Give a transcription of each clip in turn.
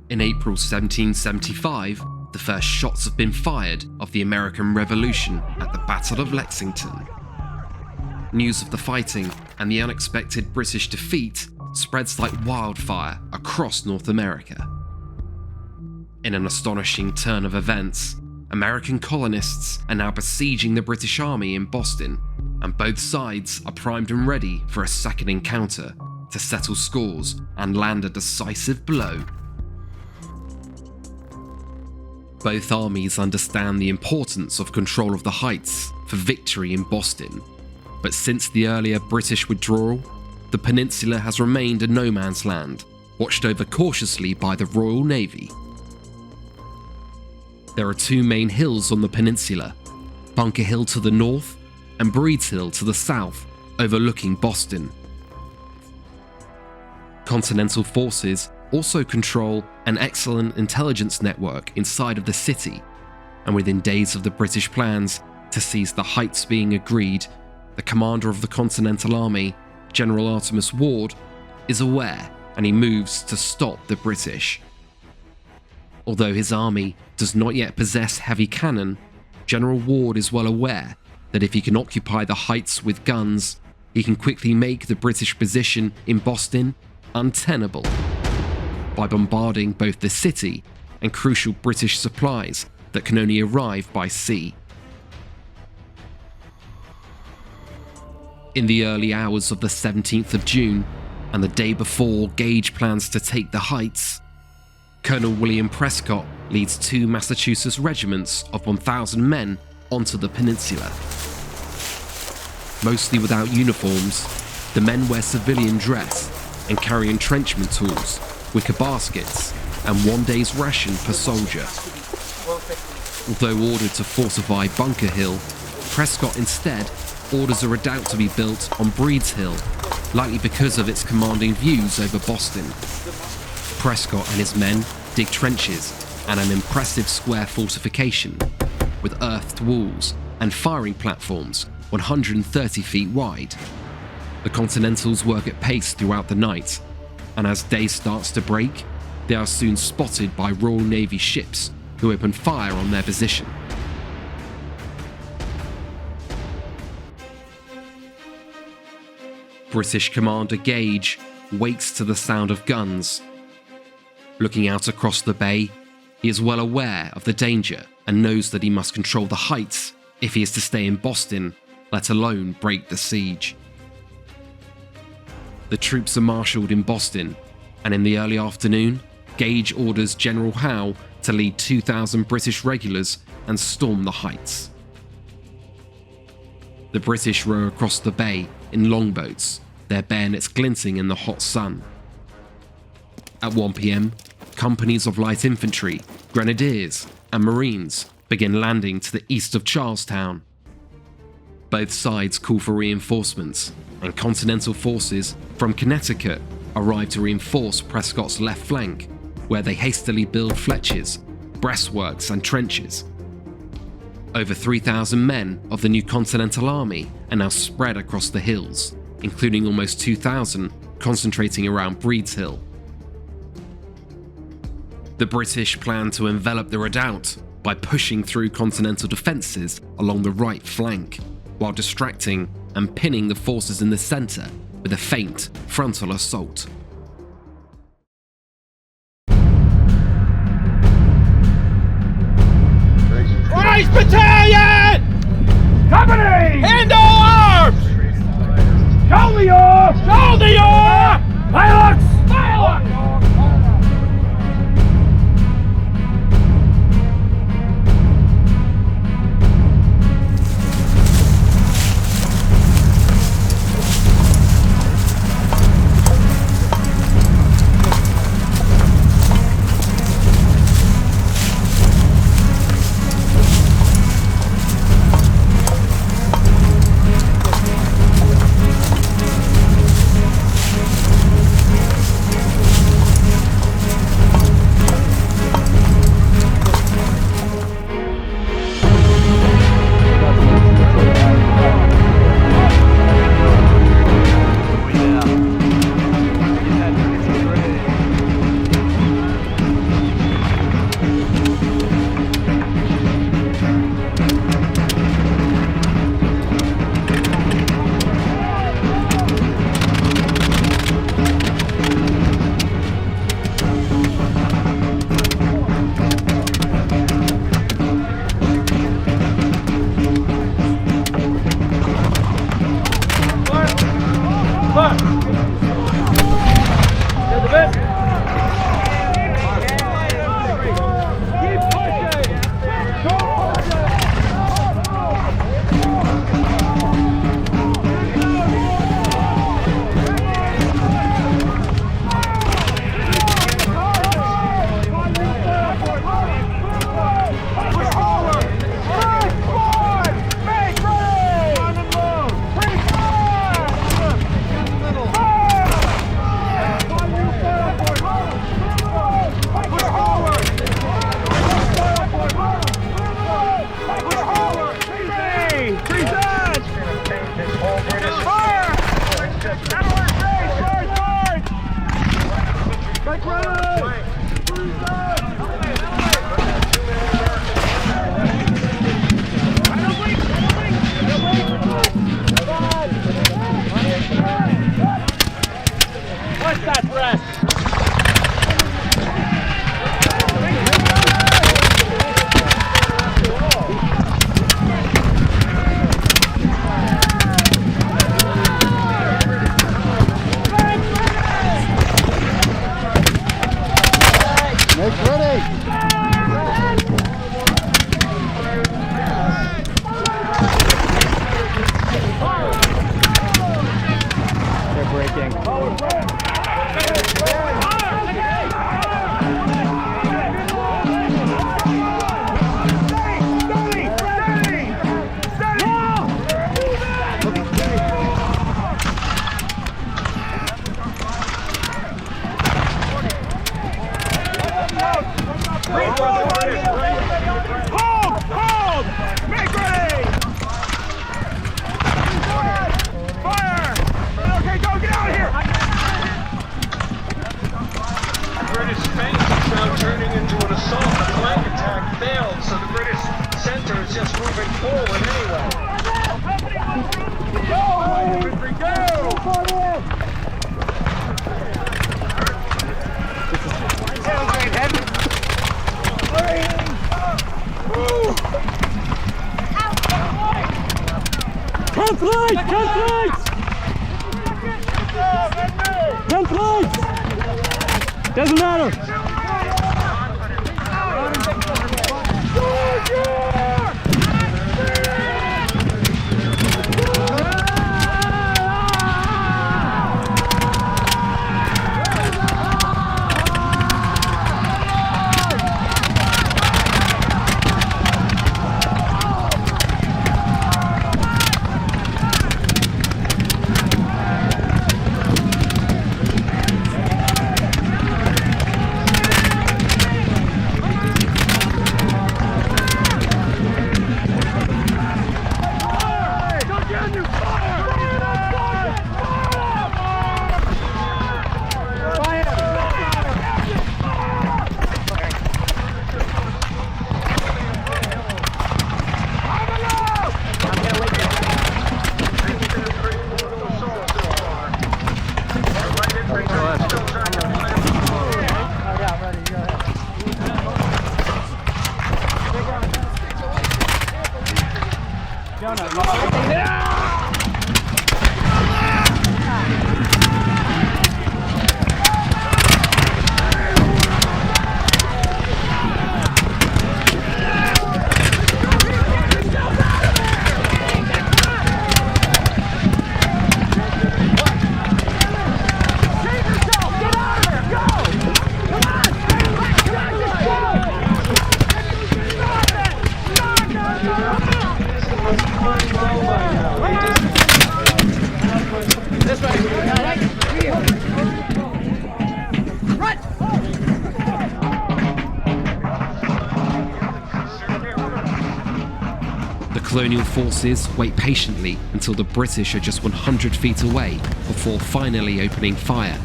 In April 1775, the first shots have been fired of the American Revolution at the Battle of Lexington. News of the fighting and the unexpected British defeat spreads like wildfire across North America. In an astonishing turn of events, American colonists are now besieging the British Army in Boston, and both sides are primed and ready for a second encounter to settle scores and land a decisive blow. Both armies understand the importance of control of the heights for victory in Boston, but since the earlier British withdrawal, the peninsula has remained a no man's land, watched over cautiously by the Royal Navy. There are two main hills on the peninsula, Bunker Hill to the north and Breeds Hill to the south, overlooking Boston. Continental forces also control an excellent intelligence network inside of the city, and within days of the British plans to seize the heights being agreed, the commander of the Continental Army, General Artemus Ward, is aware and he moves to stop the British. Although his army does not yet possess heavy cannon, General Ward is well aware that if he can occupy the heights with guns, he can quickly make the British position in Boston untenable by bombarding both the city and crucial British supplies that can only arrive by sea. In the early hours of the 17th of June, and the day before Gage plans to take the heights, Colonel William Prescott leads two Massachusetts regiments of 1,000 men onto the peninsula. Mostly without uniforms, the men wear civilian dress and carry entrenchment tools, wicker baskets, and 1 day's ration per soldier. Although ordered to fortify Bunker Hill, Prescott instead orders a redoubt to be built on Breeds Hill, likely because of its commanding views over Boston. Prescott and his men dig trenches and an impressive square fortification with earthed walls and firing platforms 130 feet wide. The Continentals work at pace throughout the night, and as day starts to break, they are soon spotted by Royal Navy ships who open fire on their position. British Commander Gage wakes to the sound of guns. Looking out across the bay, he is well aware of the danger and knows that he must control the heights if he is to stay in Boston, let alone break the siege. The troops are marshalled in Boston, and in the early afternoon, Gage orders General Howe to lead 2,000 British regulars and storm the heights. The British row across the bay in longboats, their bayonets glinting in the hot sun. At 1 p.m, companies of light infantry, grenadiers, and marines begin landing to the east of Charlestown. Both sides call for reinforcements, and Continental forces from Connecticut arrive to reinforce Prescott's left flank, where they hastily build fletches, breastworks, and trenches. Over 3,000 men of the new Continental Army are now spread across the hills, including almost 2,000 concentrating around Breeds Hill. The British plan to envelop the redoubt by pushing through Continental defences along the right flank, while distracting and pinning the forces in the centre with a feint frontal assault. Christ Battalion! Company! Handle arms! Shoulder your! Shoulder your! Pilots! Pilots! What's that breath? Make ready! They're breaking. Hold! Make ready! Fire! Okay, go, get out of here! British base is now turning into an assault. The flank attack failed, so the British center is just moving forward anyway. Go! Infantry, go! Translate! Doesn't matter! The colonial forces wait patiently until the British are just 100 feet away before finally opening fire.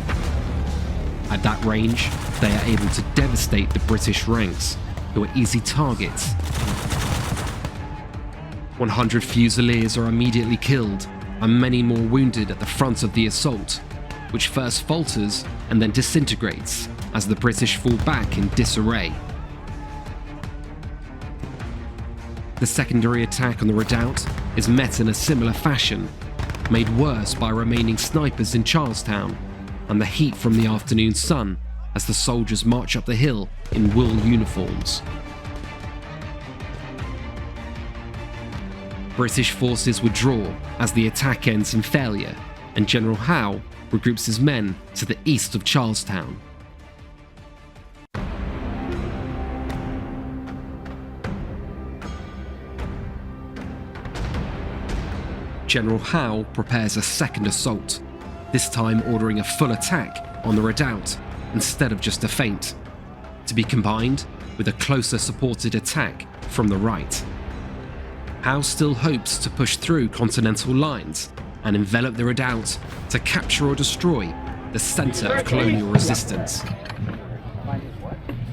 At that range, they are able to devastate the British ranks, who are easy targets. 100 Fusiliers are immediately killed, and many more wounded at the front of the assault, which first falters and then disintegrates as the British fall back in disarray. The secondary attack on the redoubt is met in a similar fashion, made worse by remaining snipers in Charlestown and the heat from the afternoon sun as the soldiers march up the hill in wool uniforms. British forces withdraw as the attack ends in failure, and General Howe regroups his men to the east of Charlestown. General Howe prepares a second assault, this time ordering a full attack on the redoubt instead of just a feint, to be combined with a closer supported attack from the right. Howe still hopes to push through Continental lines and envelop the redoubt to capture or destroy the centre of colonial resistance.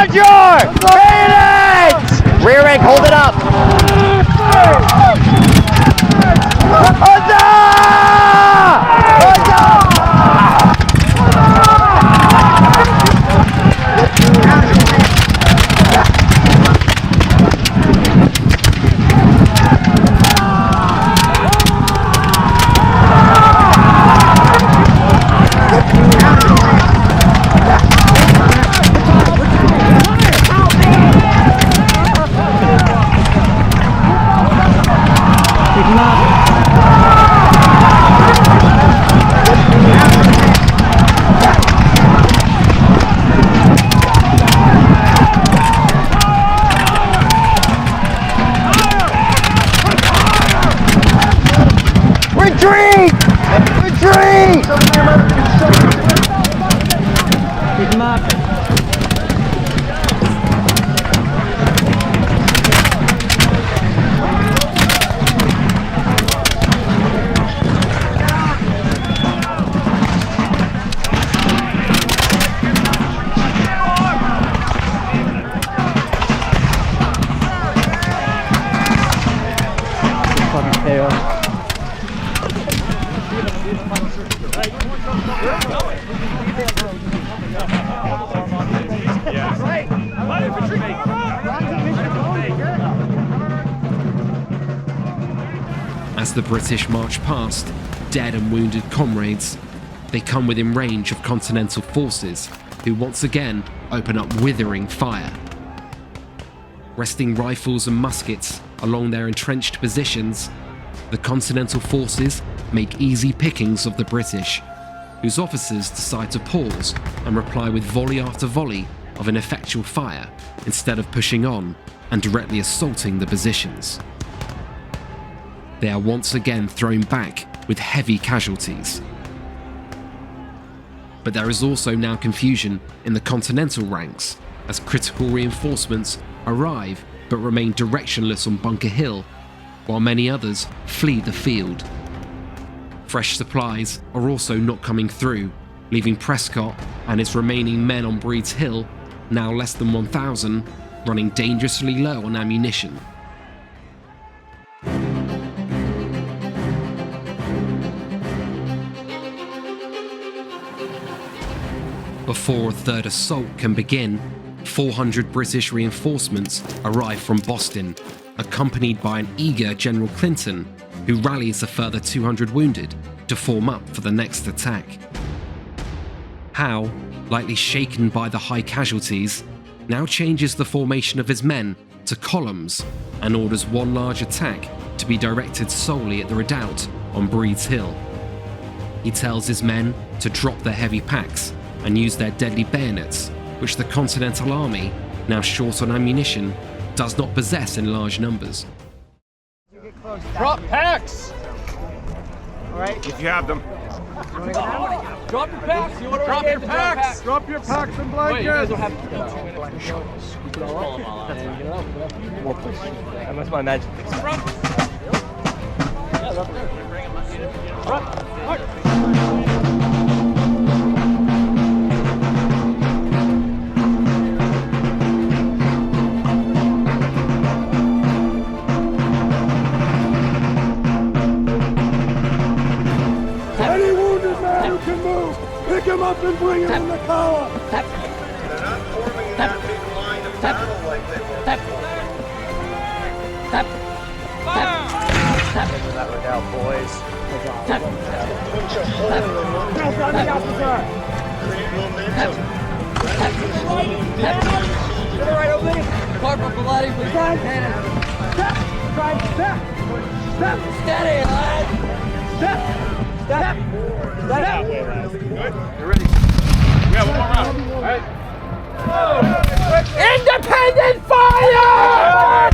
Roger! Phoenix! Rear egg, hold it up. Huzzah! Retreat! Retreat! Keep him up. Fucking chaos. As the British march past, dead and wounded comrades, they come within range of Continental forces, who once again open up withering fire. Resting rifles and muskets along their entrenched positions, the Continental forces make easy pickings of the British, whose officers decide to pause and reply with volley after volley of ineffectual fire instead of pushing on and directly assaulting the positions. They are once again thrown back with heavy casualties. But there is also now confusion in the Continental ranks as critical reinforcements arrive but remain directionless on Bunker Hill, while many others flee the field. Fresh supplies are also not coming through, leaving Prescott and its remaining men on Breed's Hill, now less than 1,000, running dangerously low on ammunition. Before a third assault can begin, 400 British reinforcements arrive from Boston, accompanied by an eager General Clinton, who rallies a further 200 wounded to form up for the next attack. Howe, lightly shaken by the high casualties, now changes the formation of his men to columns and orders one large attack to be directed solely at the redoubt on Breed's Hill. He tells his men to drop their heavy packs and use their deadly bayonets, which the Continental Army, now short on ammunition, does not possess in large numbers. Drop packs! Alright. If you have them. Drop your packs! You Drop your packs! Drop your packs and Wait, you guys blankets! will have to scoop it all up. That was my magic. Any wounded man who can move, pick him up and bring him in the column! They're not forming in that big line of battle like they were. Into that redoubt, boys. Punch a hole in the lumber. Create momentum. Right over there. Corporal Galati, please. Steady, lad. Good? You ready? We have one more round. All right. Independent fire!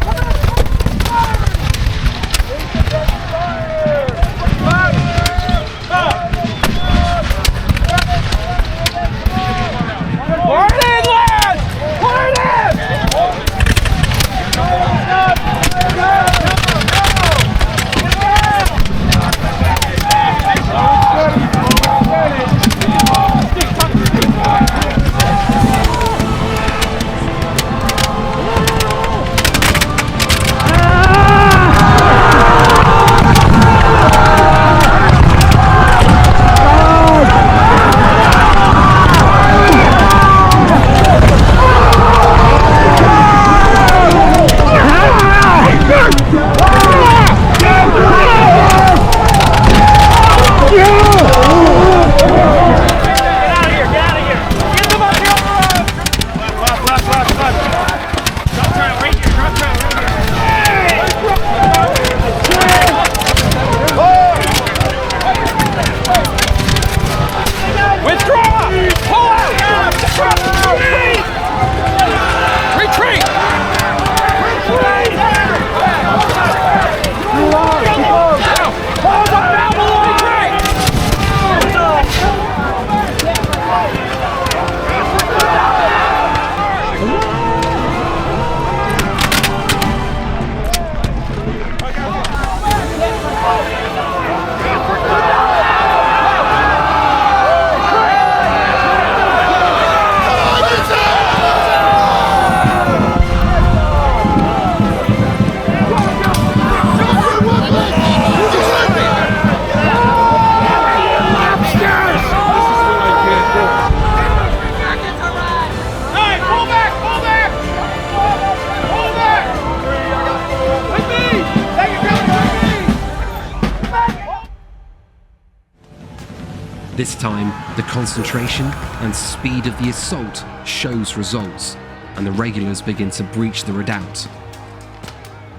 This time, the concentration and speed of the assault shows results, and the regulars begin to breach the redoubt.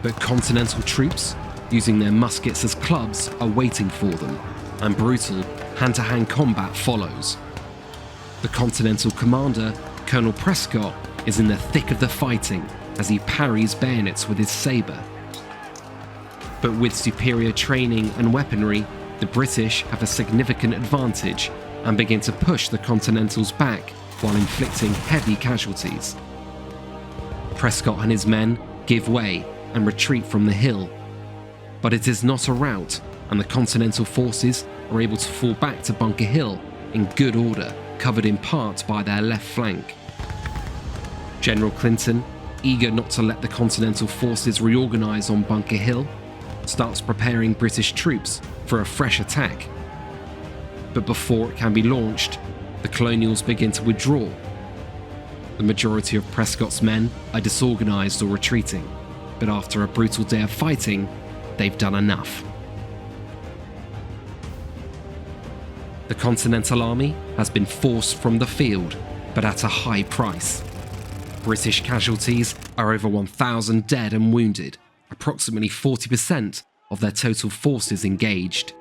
But Continental troops, using their muskets as clubs, are waiting for them, and brutal hand-to-hand combat follows. The Continental commander, Colonel Prescott, is in the thick of the fighting as he parries bayonets with his sabre. But with superior training and weaponry, the British have a significant advantage and begin to push the Continentals back while inflicting heavy casualties. Prescott and his men give way and retreat from the hill, but it is not a rout, and the Continental forces are able to fall back to Bunker Hill in good order, covered in part by their left flank. General Clinton, eager not to let the Continental forces reorganize on Bunker Hill, starts preparing British troops for a fresh attack. But before it can be launched, the Colonials begin to withdraw. The majority of Prescott's men are disorganized or retreating, but after a brutal day of fighting, they've done enough. The Continental Army has been forced from the field, but at a high price. British casualties are over 1,000 dead and wounded, approximately 40% of their total forces engaged.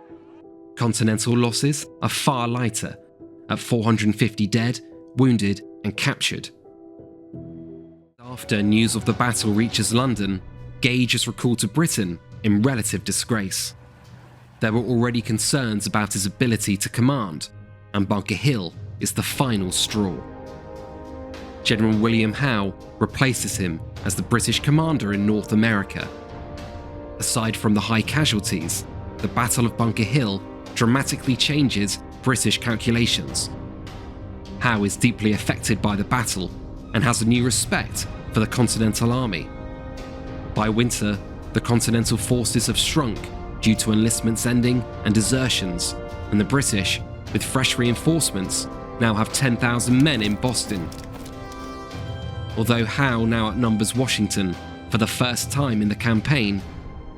Continental losses are far lighter, at 450 dead, wounded and captured. After news of the battle reaches London, Gage is recalled to Britain in relative disgrace. There were already concerns about his ability to command, and Bunker Hill is the final straw. General William Howe replaces him as the British commander in North America. Aside from the high casualties, the Battle of Bunker Hill dramatically changes British calculations. Howe is deeply affected by the battle and has a new respect for the Continental Army. By winter, the Continental forces have shrunk due to enlistments ending and desertions, and the British, with fresh reinforcements, now have 10,000 men in Boston. Although Howe now outnumbers Washington for the first time in the campaign,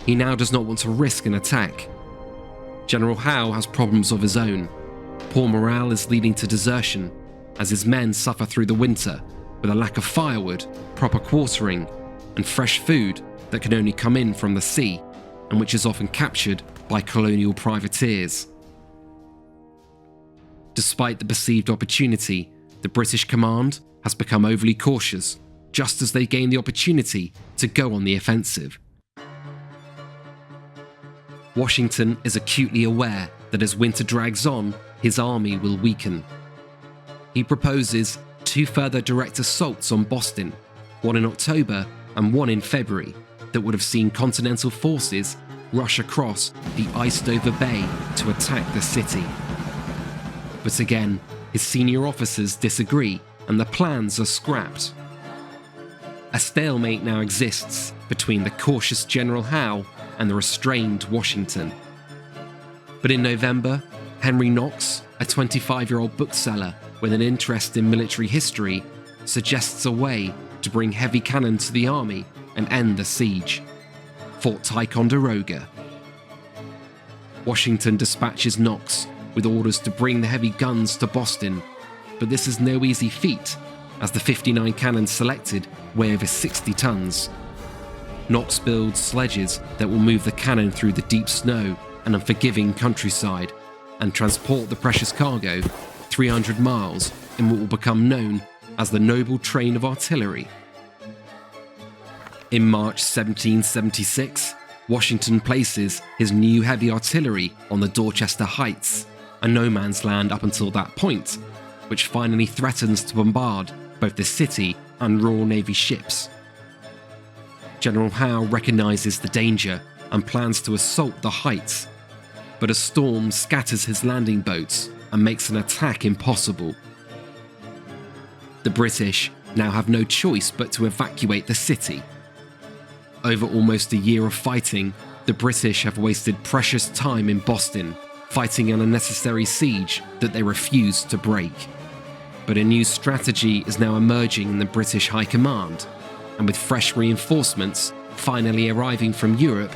he now does not want to risk an attack. General Howe has problems of his own. Poor morale is leading to desertion, as his men suffer through the winter with a lack of firewood, proper quartering, and fresh food that can only come in from the sea, and which is often captured by colonial privateers. Despite the perceived opportunity, the British command has become overly cautious just as they gain the opportunity to go on the offensive. Washington is acutely aware that as winter drags on, his army will weaken. He proposes 2 further direct assaults on Boston, one in October and one in February, that would have seen Continental forces rush across the iced-over bay to attack the city. But again, his senior officers disagree and the plans are scrapped. A stalemate now exists between the cautious General Howe and the restrained Washington. But in November, Henry Knox, a 25-year-old bookseller with an interest in military history, suggests a way to bring heavy cannon to the army and end the siege: Fort Ticonderoga. Washington dispatches Knox with orders to bring the heavy guns to Boston, but this is no easy feat, as the 59 cannons selected weigh over 60 tons. Knox builds sledges that will move the cannon through the deep snow and unforgiving countryside and transport the precious cargo 300 miles in what will become known as the Noble Train of Artillery. In March 1776, Washington places his new heavy artillery on the Dorchester Heights, a no man's land up until that point, which finally threatens to bombard both the city and Royal Navy ships. General Howe recognizes the danger and plans to assault the heights, but a storm scatters his landing boats and makes an attack impossible. The British now have no choice but to evacuate the city. Over almost a year of fighting, the British have wasted precious time in Boston, fighting an unnecessary siege that they refused to break. But a new strategy is now emerging in the British High Command, and with fresh reinforcements finally arriving from Europe,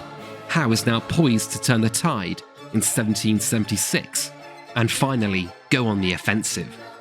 Howe is now poised to turn the tide in 1776 and finally go on the offensive.